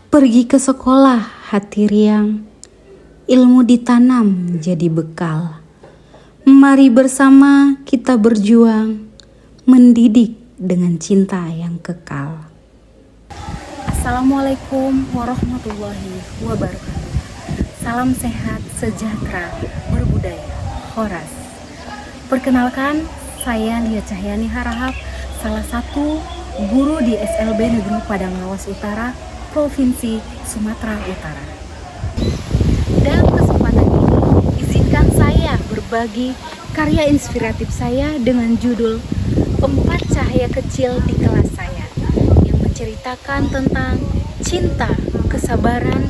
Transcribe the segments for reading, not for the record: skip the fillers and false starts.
Pergi ke sekolah, hati riang, ilmu ditanam jadi bekal. Mari bersama kita berjuang, mendidik dengan cinta yang kekal. Assalamualaikum warahmatullahi wabarakatuh. Salam sehat, sejahtera, berbudaya, Horas. Perkenalkan, saya Lia Cahyani Harahap, salah satu guru di SLB Negeri Padang Lawas Utara, Provinsi Sumatera Utara. Dalam kesempatan ini, izinkan saya berbagi karya inspiratif saya dengan judul 4 Cahaya Kecil di Kelas Saya, yang menceritakan tentang cinta, kesabaran,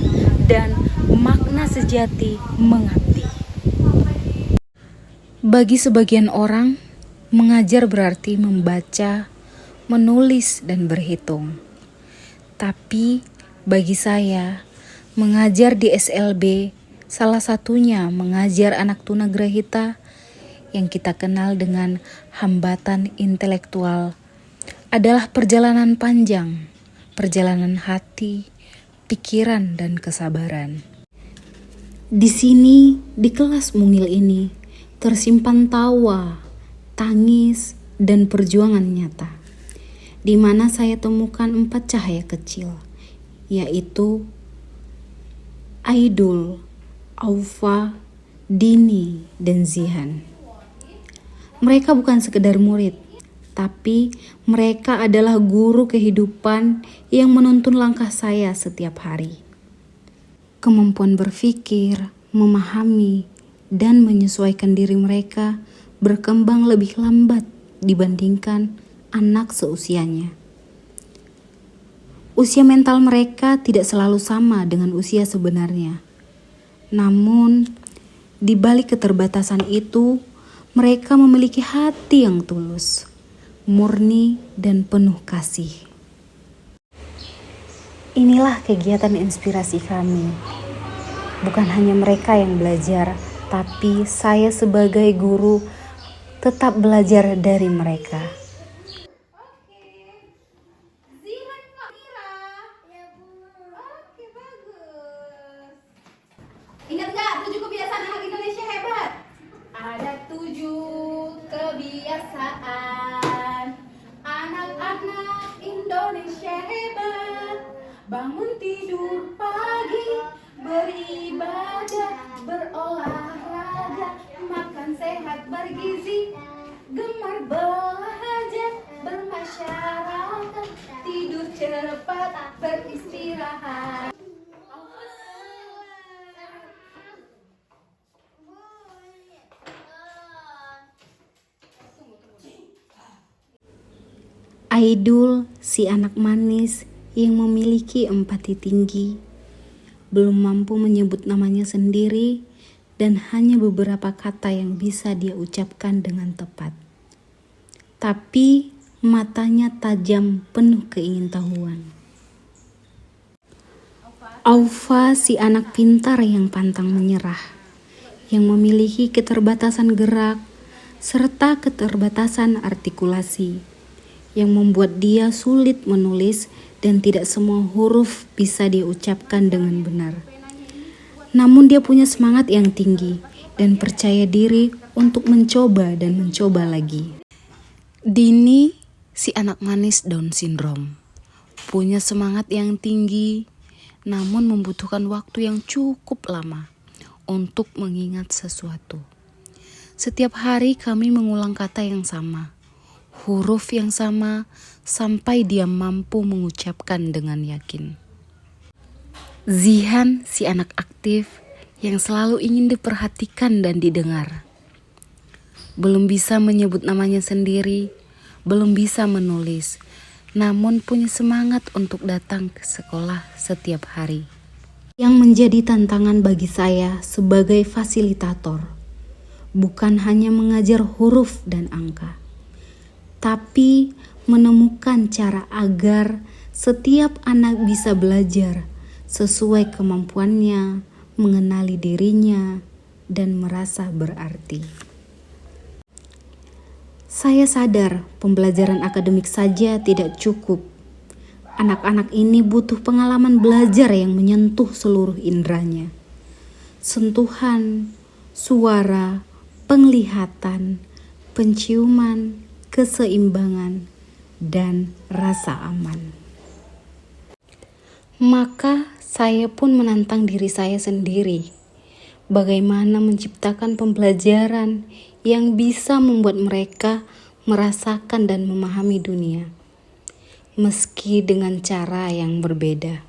dan makna sejati mengabdi. Bagi sebagian orang, mengajar berarti membaca, menulis, dan berhitung. Tapi bagi saya, mengajar di SLB salah satunya mengajar anak tunagrahita yang kita kenal dengan hambatan intelektual adalah perjalanan panjang, perjalanan hati, pikiran, dan kesabaran. Di sini, di kelas mungil ini, tersimpan tawa, tangis, dan perjuangan nyata, di mana saya temukan 4 cahaya kecil, yaitu Aidul, Aufa, Dini, dan Zihan. Mereka bukan sekedar murid, tapi mereka adalah guru kehidupan yang menuntun langkah saya setiap hari. Kemampuan berpikir, memahami, dan menyesuaikan diri mereka berkembang lebih lambat dibandingkan anak seusianya. Usia mental mereka tidak selalu sama dengan usia sebenarnya. Namun, di balik keterbatasan itu, mereka memiliki hati yang tulus, murni, dan penuh kasih. Inilah kegiatan inspirasi kami. Bukan hanya mereka yang belajar, tapi saya sebagai guru tetap belajar dari mereka. Ingat nggak 7 kebiasaan anak Indonesia hebat? Ada 7 kebiasaan anak-anak Indonesia hebat. Bangun tidur pagi, beribadah, berolahraga, makan sehat bergizi, gemar belajar, bermasyarakat, tidur cepat, beristirahat. Aidul, si anak manis yang memiliki empati tinggi, belum mampu menyebut namanya sendiri dan hanya beberapa kata yang bisa dia ucapkan dengan tepat. Tapi matanya tajam penuh keingintahuan. Aufa, si anak pintar yang pantang menyerah, yang memiliki keterbatasan gerak serta keterbatasan artikulasi, yang membuat dia sulit menulis dan tidak semua huruf bisa dia ucapkan dengan benar. Namun dia punya semangat yang tinggi dan percaya diri untuk mencoba dan mencoba lagi. Dini, si anak manis Down Syndrome, punya semangat yang tinggi namun membutuhkan waktu yang cukup lama untuk mengingat sesuatu. Setiap hari kami mengulang kata yang sama, huruf yang sama, sampai dia mampu mengucapkan dengan yakin. Zihan, si anak aktif yang selalu ingin diperhatikan dan didengar. Belum bisa menyebut namanya sendiri, belum bisa menulis, namun punya semangat untuk datang ke sekolah setiap hari. Yang menjadi tantangan bagi saya sebagai fasilitator, bukan hanya mengajar huruf dan angka, tapi menemukan cara agar setiap anak bisa belajar sesuai kemampuannya, mengenali dirinya, dan merasa berarti. Saya sadar pembelajaran akademik saja tidak cukup. Anak-anak ini butuh pengalaman belajar yang menyentuh seluruh inderanya. Sentuhan, suara, penglihatan, penciuman, keseimbangan, dan rasa aman. Maka saya pun menantang diri saya sendiri. Bagaimana menciptakan pembelajaran yang bisa membuat mereka merasakan dan memahami dunia, meski dengan cara yang berbeda.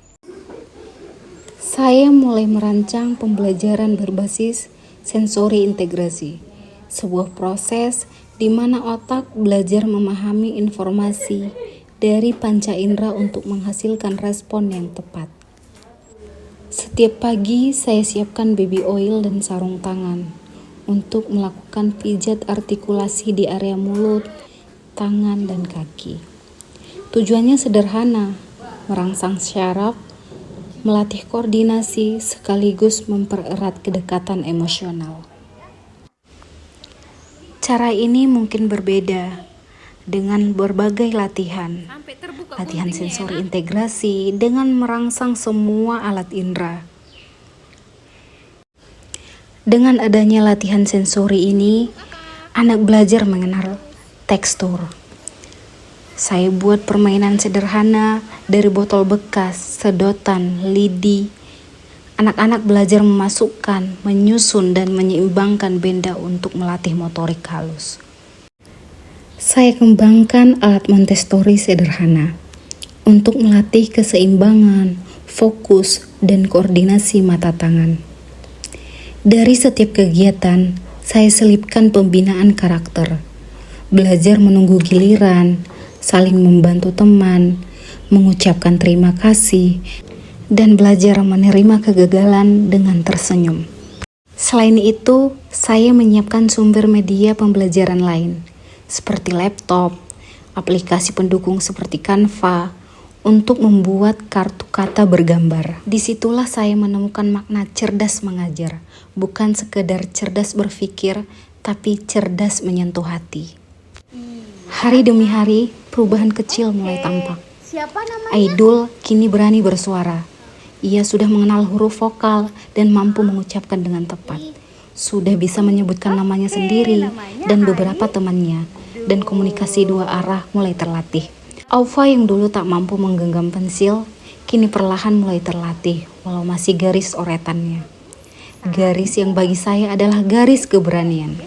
Saya mulai merancang pembelajaran berbasis sensori integrasi, sebuah proses di mana otak belajar memahami informasi dari panca indera untuk menghasilkan respon yang tepat. Setiap pagi saya siapkan baby oil dan sarung tangan untuk melakukan pijat artikulasi di area mulut, tangan, dan kaki. Tujuannya sederhana, merangsang syaraf, melatih koordinasi sekaligus mempererat kedekatan emosional. Cara ini mungkin berbeda dengan berbagai latihan sensori integrasi dengan merangsang semua alat indera. Dengan adanya latihan sensori ini, anak belajar mengenal tekstur. Saya buat permainan sederhana dari botol bekas, sedotan, lidi. Anak-anak belajar memasukkan, menyusun, dan menyeimbangkan benda untuk melatih motorik halus. Saya kembangkan alat Montessori sederhana untuk melatih keseimbangan, fokus, dan koordinasi mata tangan. Dari setiap kegiatan, saya selipkan pembinaan karakter, belajar menunggu giliran, saling membantu teman, mengucapkan terima kasih, dan belajar menerima kegagalan dengan tersenyum. Selain itu, saya menyiapkan sumber media pembelajaran lain, seperti laptop, aplikasi pendukung seperti Canva, untuk membuat kartu kata bergambar. Disitulah saya menemukan makna cerdas mengajar, bukan sekedar cerdas berpikir, tapi cerdas menyentuh hati. Hari demi hari, perubahan kecil mulai tampak. Aidul kini berani bersuara. Ia sudah mengenal huruf vokal dan mampu mengucapkan dengan tepat. Sudah bisa menyebutkan namanya sendiri dan beberapa temannya, dan komunikasi dua arah mulai terlatih. Aufa yang dulu tak mampu menggenggam pensil, kini perlahan mulai terlatih, walau masih garis oretannya. Garis yang bagi saya adalah garis keberanian.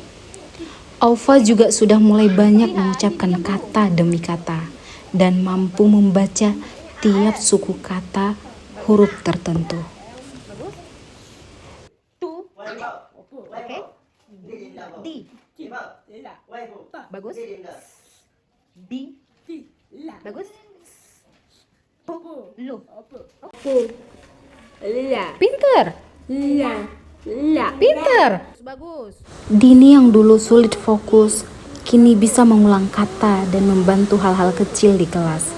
Aufa juga sudah mulai banyak mengucapkan kata demi kata dan mampu membaca tiap suku kata huruf tertentu. Oke. Di. Bagus. Di. Bagus. Lu. Pinter. Pinter. Bagus. Dini yang dulu sulit fokus, kini bisa mengulang kata dan membantu hal-hal kecil di kelas.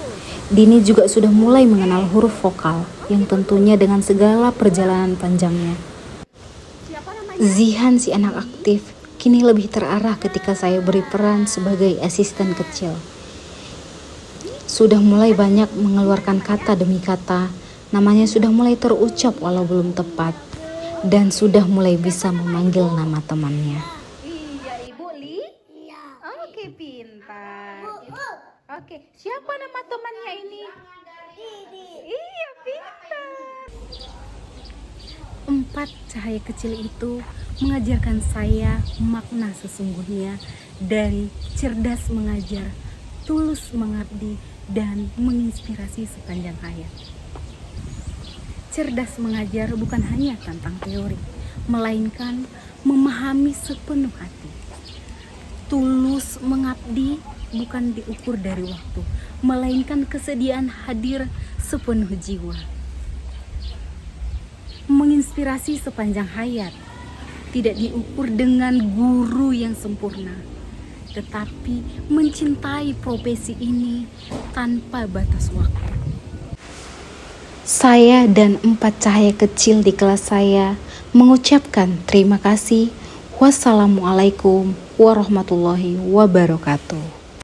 Dini juga sudah mulai mengenal huruf vokal, yang tentunya dengan segala perjalanan panjangnya. Zihan, si anak aktif, kini lebih terarah ketika saya beri peran sebagai asisten kecil. Sudah mulai banyak mengeluarkan kata demi kata, namanya sudah mulai terucap walau belum tepat, dan sudah mulai bisa memanggil nama temannya. Iya, Ibu Li? Iya. Oke, pintar. Oke, siapa nama temannya ini? Iya, pintar. 4 cahaya kecil itu mengajarkan saya makna sesungguhnya dari cerdas mengajar, tulus mengabdi, dan menginspirasi sepanjang hayat. Cerdas mengajar bukan hanya tentang teori, melainkan memahami sepenuh hati. Tulus mengabdi bukan diukur dari waktu, melainkan kesediaan hadir sepenuh jiwa. Menginspirasi sepanjang hayat tidak diukur dengan guru yang sempurna, tetapi mencintai profesi ini tanpa batas waktu. Saya dan 4 cahaya kecil di kelas saya mengucapkan terima kasih. Wassalamualaikum warahmatullahi wabarakatuh.